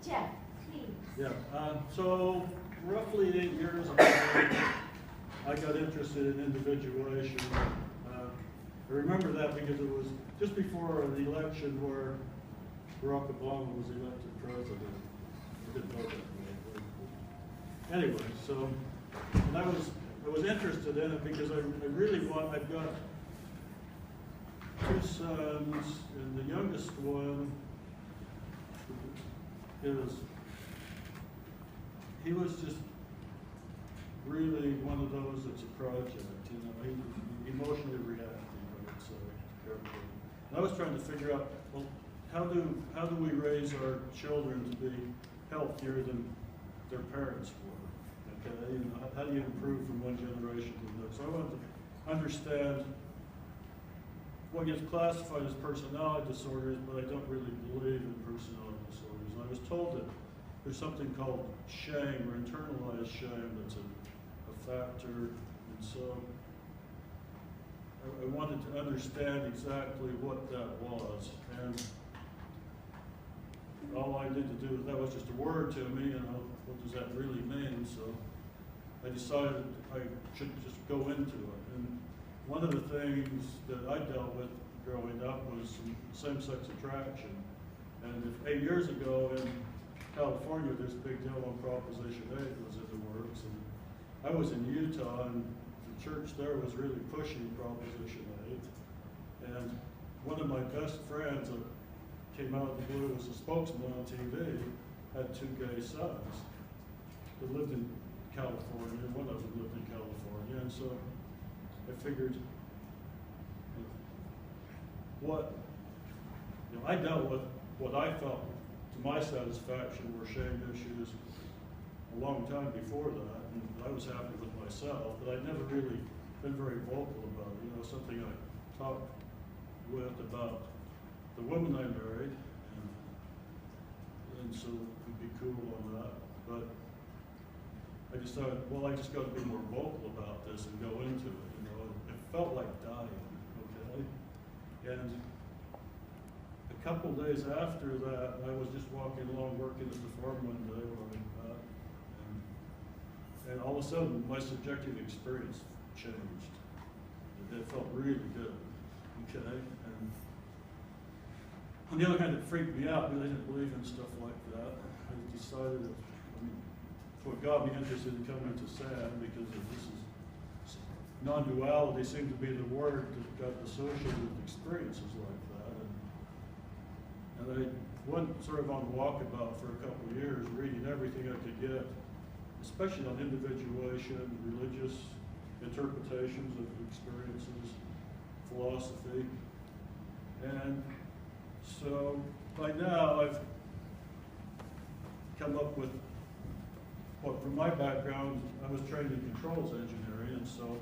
Jeff, please. Yeah, so roughly 8 years ago, I got interested in individuation. I remember that because it was just before the election where Barack Obama was elected president. I didn't know that. Anyway, so and I was interested in it because I really want. I've got 2 sons, and the youngest one he was just really one of those that's a project, you know, he emotionally reacting, I would say, carefully. And I was trying to figure out, well, how do we raise our children to be healthier than their parents were? Okay, you know, how do you improve from one generation to the next? So I wanted to understand what gets classified as personality disorders, but I don't really believe in personality disorders. And I was told that there's something called shame or internalized shame that's a factor, and so I wanted to understand exactly what that was. And all I needed to do, that was just a word to me, you know, what does that really mean? So I decided I should just go into it. And one of the things that I dealt with growing up was same-sex attraction. And if 8 years ago in California, there's a big deal on Proposition 8 was in the works. And I was in Utah, and the church there was really pushing Proposition 8. And one of my best friends that came out of the blue as a spokesman on TV had 2 gay sons that lived in California, and one of them lived in California. And so I figured, I dealt with what I felt to my satisfaction were shame issues a long time before that, and I was happy with myself, but I'd never really been very vocal about it. You know, something I talked with about the woman I married, and so we'd be cool on that. But I decided, well, I just got to be more vocal about this and go into it. You know, it felt like dying. Okay, and a couple days after that, I was just walking along, working at the farm one day, and all of a sudden, my subjective experience changed. It felt really good. Okay, and on the other hand, it freaked me out because I didn't believe in stuff like that. I decided that, what got me interested in coming to SAM, because this is non-duality seemed to be the word that got associated with experiences like that. And I went sort of on walkabout for a couple of years, reading everything I could get, especially on individuation, religious interpretations of experiences, philosophy. And so by now I've come up with, well, from my background, I was trained in controls engineering, and so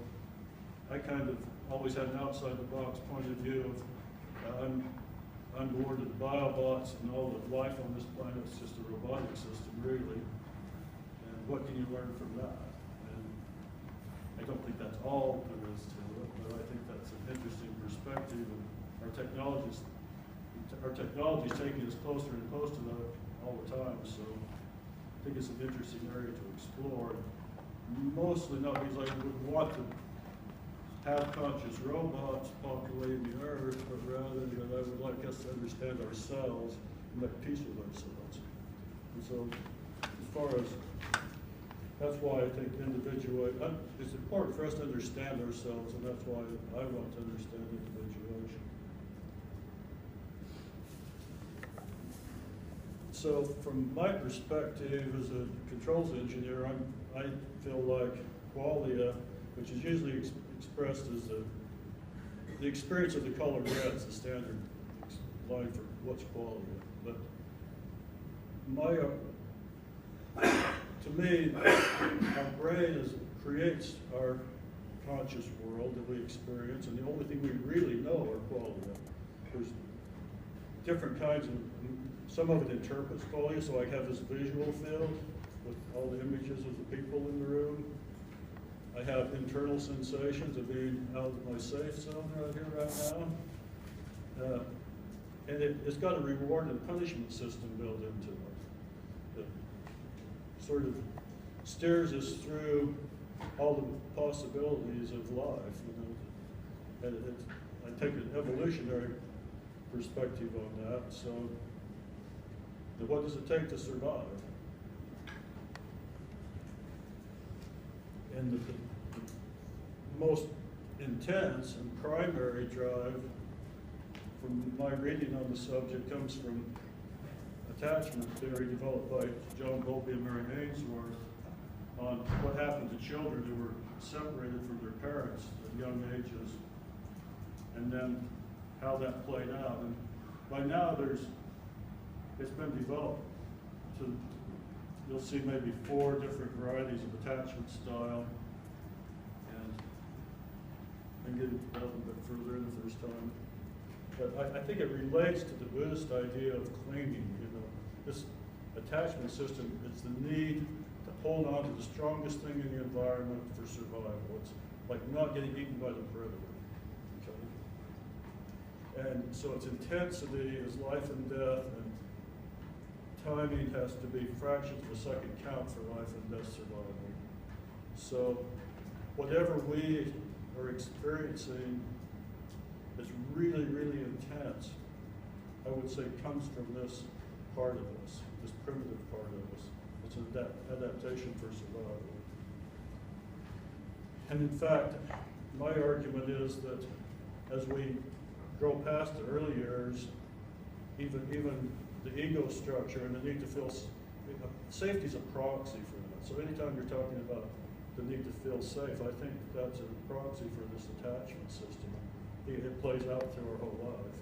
I kind of always had an outside-the-box point of view of I'm bored of the biobots and all the life on this planet is just a robotic system, really. And what can you learn from that? And I don't think that's all there is to it, but I think that's an interesting perspective. And our technology is taking us closer and closer to that all the time. So I think it's an interesting area to explore. Mostly not because I would want to have conscious robots populating the earth, but rather that I would like us to understand ourselves and make peace with ourselves. And so as far as, that's why I think it's important for us to understand ourselves, and that's why I want to understand individuation. So from my perspective as a controls engineer, I feel like Qualia, which is usually expressed as the experience of the color red, is the standard line for what's Qualia. But to me, our brain creates our conscious world that we experience, and the only thing we really know are Qualia. There's different kinds of, some of it interprets Qualia, so I have this visual field with all the images of the people in the room. I have internal sensations of being out of my safe zone right here, right now. And it's got a reward and punishment system built into it. sort of steers us through all the possibilities of life, you know. And I take an evolutionary perspective on that. So, what does it take to survive? And the most intense and primary drive from my reading on the subject comes from attachment theory developed by John Bowlby and Mary Ainsworth on what happened to children who were separated from their parents at young ages, and then how that played out. And by now it's been developed to, you'll see maybe 4 different varieties of attachment style, and I can get a little bit further in if there's time. But I think it relates to the Buddhist idea of clinging, you know. This attachment system, it's the need to hold on to the strongest thing in the environment for survival. It's like not getting eaten by the predator, okay? And so its intensity is life and death, and timing has to be fractions of a second count for life and death survival. So whatever we are experiencing is really, really intense, I would say, comes from this part of us, this primitive part of us. It's an adaptation for survival. And in fact, my argument is that as we grow past the early years, even the ego structure and the need to feel, safety is a proxy for that. So anytime you're talking about the need to feel safe, I think that's a proxy for this attachment system. It plays out through our whole life.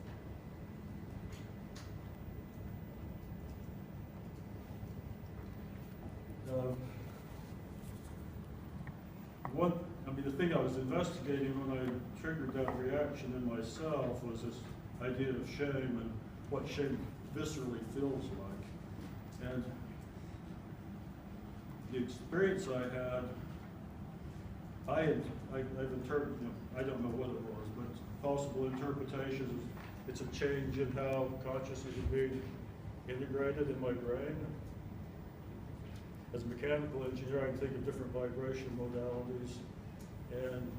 The thing I was investigating when I triggered that reaction in myself was this idea of shame and what shame viscerally feels like. And the experience I've interpreted, I don't know what it was, but possible interpretations, it's a change in how consciousness is being integrated in my brain. As a mechanical engineer, I can think of different vibration modalities, and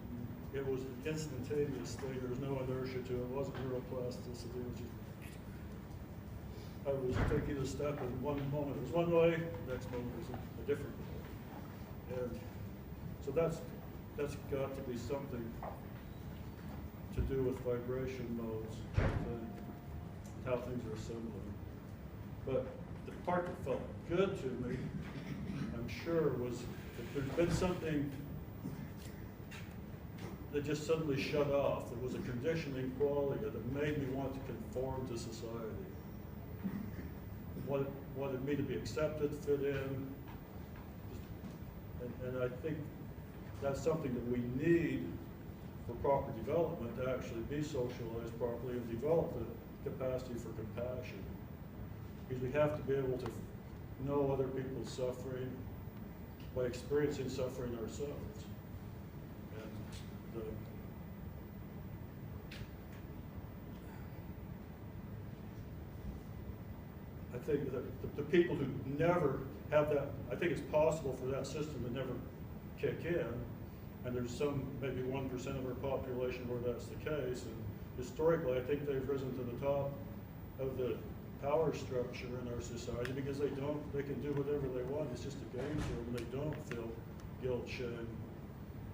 it was an instantaneous thing. There was no inertia to it. It wasn't neuroplasticity. It was just, I was taking a step in one moment. It was one way, next moment was a different way. And so that's got to be something to do with vibration modes, how things are assembling. But the part that felt good to me, I'm sure, was that there's been something that just suddenly shut off. There was a conditioning quality that made me want to conform to society. Wanted me to be accepted, fit in, and I think that's something that we need for proper development, to actually be socialized properly and develop the capacity for compassion. Because we have to be able to know other people's suffering by experiencing suffering ourselves. And I think that the people who never have that, I think it's possible for that system to never kick in, and there's some, maybe 1% of our population where that's the case, and historically I think they've risen to the top of the power structure in our society because they can do whatever they want. It's just a game to them. They don't feel guilt, shame,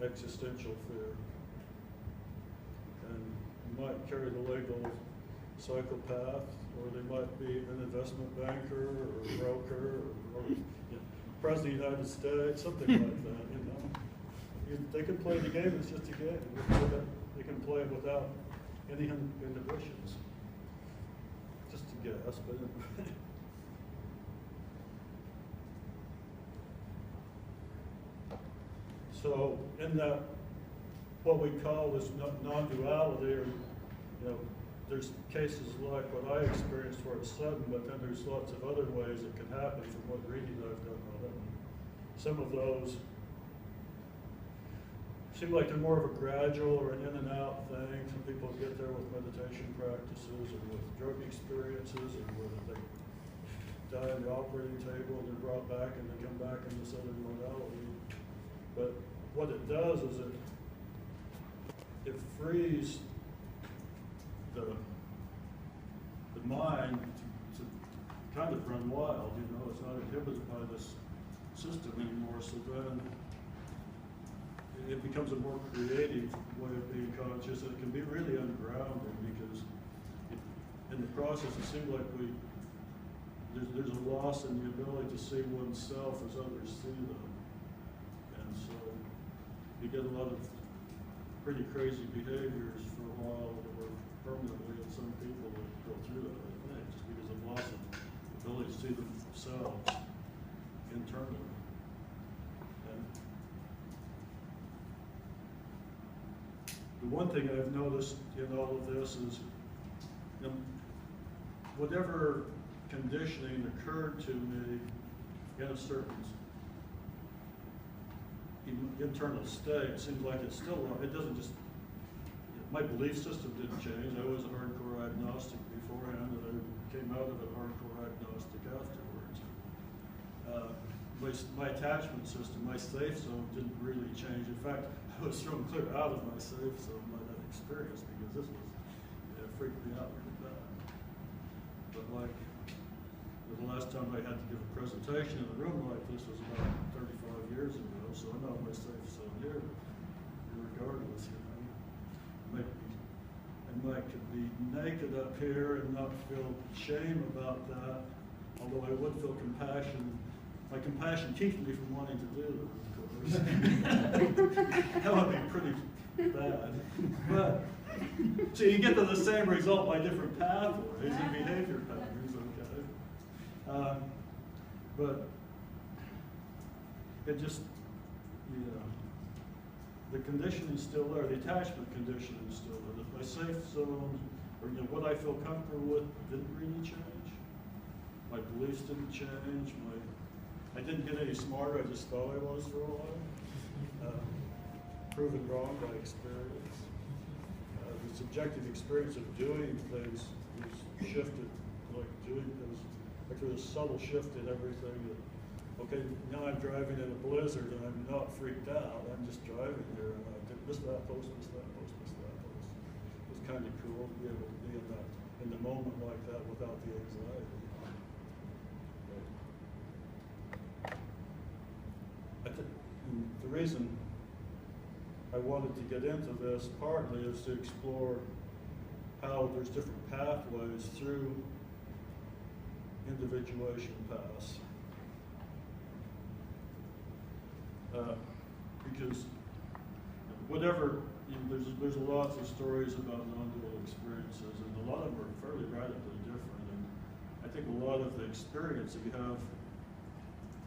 existential fear. And you might carry the label psychopath, or they might be an investment banker or a broker or President of the United States, something like that, you know. They can play the game, it's just a game. They can play it without any inhibitions. Just a guess, but so in that, what we call this non-duality, or there's cases like what I experienced where it's sudden, but then there's lots of other ways it can happen from what reading I've done on it. Some of those seem like they're more of a gradual or an in and out thing. Some people get there with meditation practices and with drug experiences and with die on the operating table and they're brought back and they come back in this other modality. But what it does is it frees the mind to kind of run wild, you know. It's not inhibited by this system anymore, so then it becomes a more creative way of being conscious, and it can be really ungrounding because in the process it seems like there's a loss in the ability to see oneself as others see them. And so you get a lot of pretty crazy behaviors for a while or permanently, and some people that go through that, I think, just because of loss of ability to see themselves internally. And the one thing I've noticed in all of this is, you know, whatever conditioning occurred to me in a certain internal state, seems like it's still, it doesn't just, my belief system didn't change. I was a hardcore agnostic beforehand, and I came out of it hardcore agnostic afterwards. My attachment system, my safe zone didn't really change. In fact, I was thrown clear out of my safe zone by that experience because this was, it freaked me out really bad. But like, the last time I had to give a presentation in a room like this was about 35 years ago, so I know my safe zone here, regardless, you know. I might could be naked up here and not feel shame about that, although I would feel compassion. My compassion keeps me from wanting to do it, of course. That would be pretty bad. But, so you get to the same result by different pathways and behavior patterns, okay? But it just, you know, the conditioning is still there, the attachment conditioning is still there. My safe zone, or you know, what I feel comfortable with didn't really change. My beliefs didn't change. I didn't get any smarter, I just thought I was for a while. Proven wrong by experience. The subjective experience of doing things was shifted, like there was a subtle shift in everything that, okay, now I'm driving in a blizzard and I'm not freaked out. I'm just driving here and I did miss that post, miss that post, miss that post. It was kind of cool to be able to be in the moment like that without the anxiety. The reason I wanted to get into this partly is to explore how there's different pathways through individuation paths. Because whatever, you know, there's lots of stories about non-dual experiences, and a lot of them are fairly radically different. And I think a lot of the experience that you have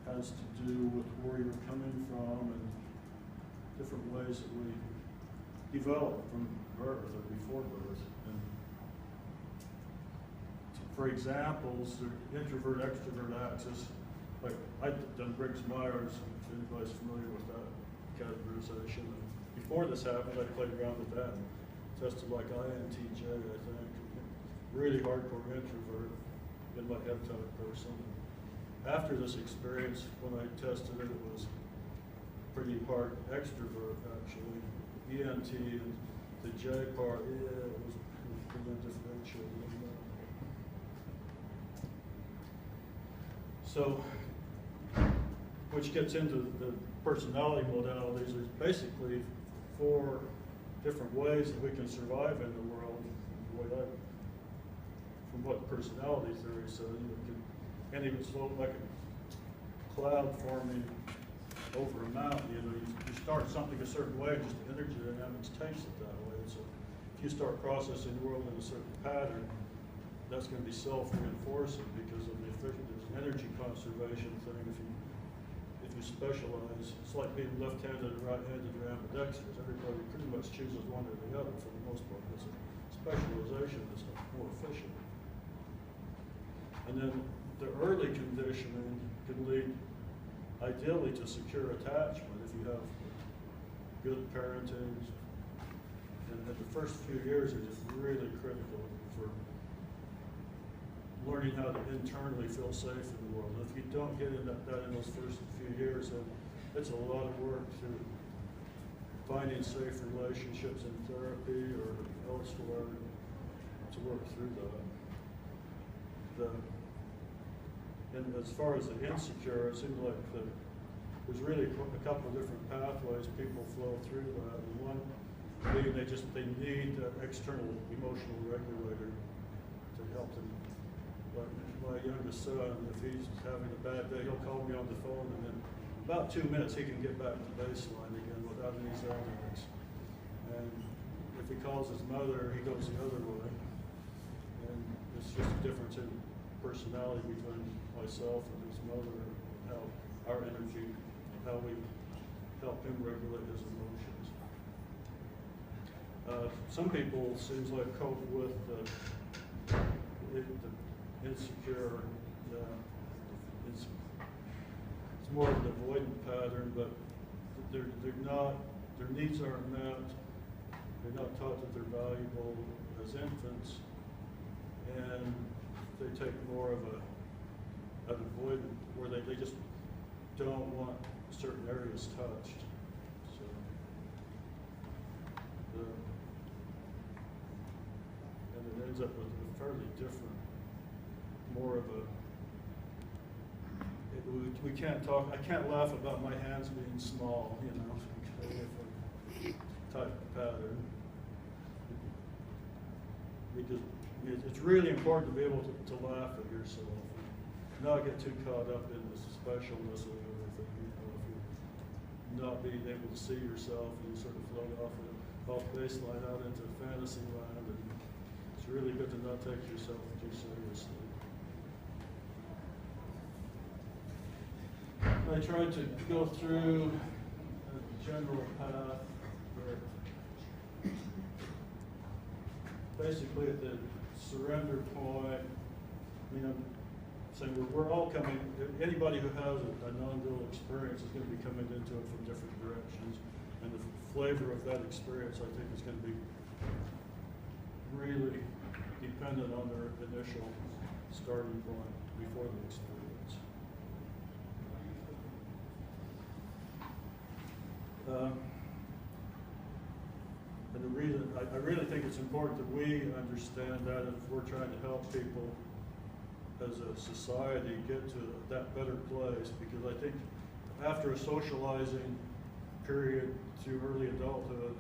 has to do with where you're coming from and different ways that we develop from birth or before birth. And for examples, the introvert-extrovert axis, like I've done Briggs-Myers, if anybody's familiar with that categorization. And before this happened, I played around with that and tested like INTJ, I think. Really hardcore introvert, in my head type person. After this experience, when I tested it, it was pretty hard extrovert, actually. ENT and the J part, yeah, it was pretty undifferentiated. So, which gets into the personality modalities. There's basically 4 different ways that we can survive in the world. From what personality theory says, and even slow like a cloud forming over a mountain. You know, you start something a certain way, just the energy dynamics takes it that way. So if you start processing the world in a certain pattern, that's going to be self-reinforcing because of the efficient. There's an energy conservation thing. If you specialize, it's like being left-handed and right-handed or ambidextrous. Everybody pretty much chooses one or the other for the most part. It's a specialization that's more efficient. And then the early conditioning can lead, ideally, to secure attachment if you have good parenting. And the first few years are just really critical for learning how to internally feel safe in the world. If you don't get in that in those first few years, then it's a lot of work to finding safe relationships in therapy or elsewhere to work through that. And as far as the insecure, it seems like there's really a couple of different pathways people flow through that. And one being they need an external emotional regulator to help them. Like my youngest son, if he's having a bad day, he'll call me on the phone, and in about 2 minutes he can get back to baseline again without any setbacks. And if he calls his mother, he goes the other way. And it's just a difference in personality between myself and his mother, and how our energy, how we help him regulate his emotions. Some people seems like cope with the insecure. It's more of an avoidant pattern, but they're not. Their needs aren't met. They're not taught that they're valuable as infants, and they take more of an avoidant, where they just don't want certain areas touched. So, and it ends up with a fairly different, more of a, we can't talk, I can't laugh about my hands being small, you know, type of pattern. It's really important to be able to laugh at yourself, and not get too caught up in the specialness of everything. You know, if you're not being able to see yourself, and you sort of float off baseline out into fantasy land, and it's really good to not take yourself too seriously. I tried to go through a general path where basically at the surrender point, you know, saying we're all coming, anybody who has a non-dual experience is going to be coming into it from different directions, and the flavor of that experience, I think, is going to be really dependent on their initial starting point before the experience. And the reason, I really think it's important that we understand that if we're trying to help people as a society get to that better place, because I think after a socializing period through early adulthood,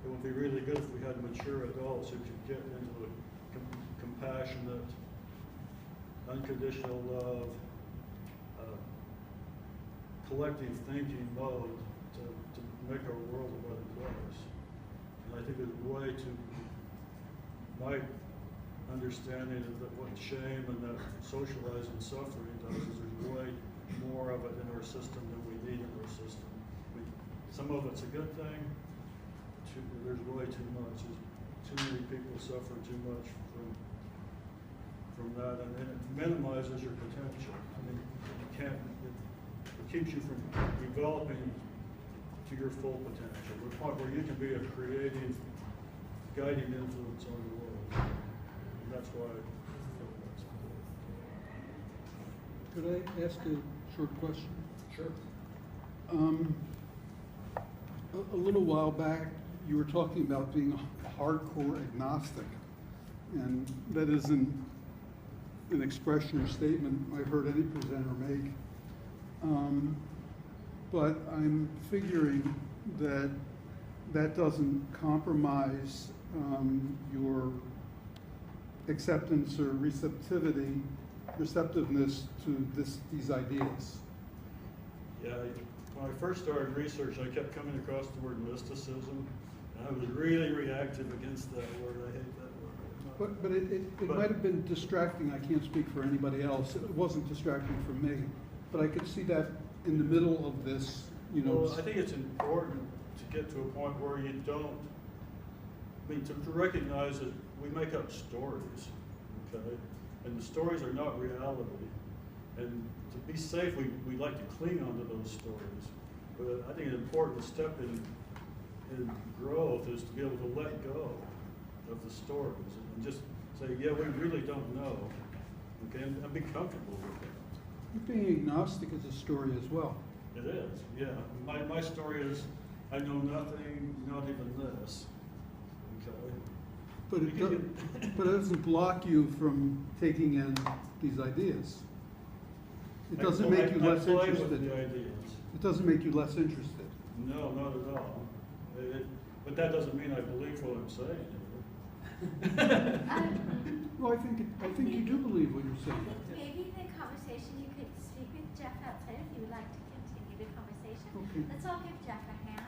it would be really good if we had mature adults who could get into a compassionate, unconditional love, collective thinking mode to make our world a better place. And I think there's a way to, my understanding of what shame and that socializing suffering does is there's way more of it in our system than we need in our system. Some of it's a good thing, there's way too much. Too many people suffer too much from that, and it minimizes your potential. I mean, you can't, it keeps you from developing to your full potential, the point where you can be a creative, guiding influence on the world. And that's why I feel that's important. Could I ask a short question? Sure. A little while back, you were talking about being a hardcore agnostic, and that isn't an expression or statement I've heard any presenter make. But I'm figuring that that doesn't compromise your acceptance or receptiveness to these ideas. Yeah, when I first started research, I kept coming across the word mysticism, and I was really reactive against that word. I hate that word. But it might have been distracting. I can't speak for anybody else. It wasn't distracting for me. But I could see that in the middle of this, you know. Well, I think it's important to get to a point where you don't, I mean, to recognize that we make up stories, okay? And the stories are not reality. And to be safe, we like to cling onto those stories. But I think an important step in growth is to be able to let go of the stories and just say, yeah, we really don't know. okay, and be comfortable with that. Being agnostic is a story as well. It is, yeah. My story is, I know nothing, not even this, okay? But but it doesn't block you from taking in these ideas. It doesn't make you less I play with interested. the ideas. It doesn't make you less interested. No, not at all. But that doesn't mean I believe what I'm saying. Well, I think you do believe what you're saying. Maybe the conversation, you could speak with Jeff outside if you would like to continue the conversation. Okay. Let's all give Jeff a hand.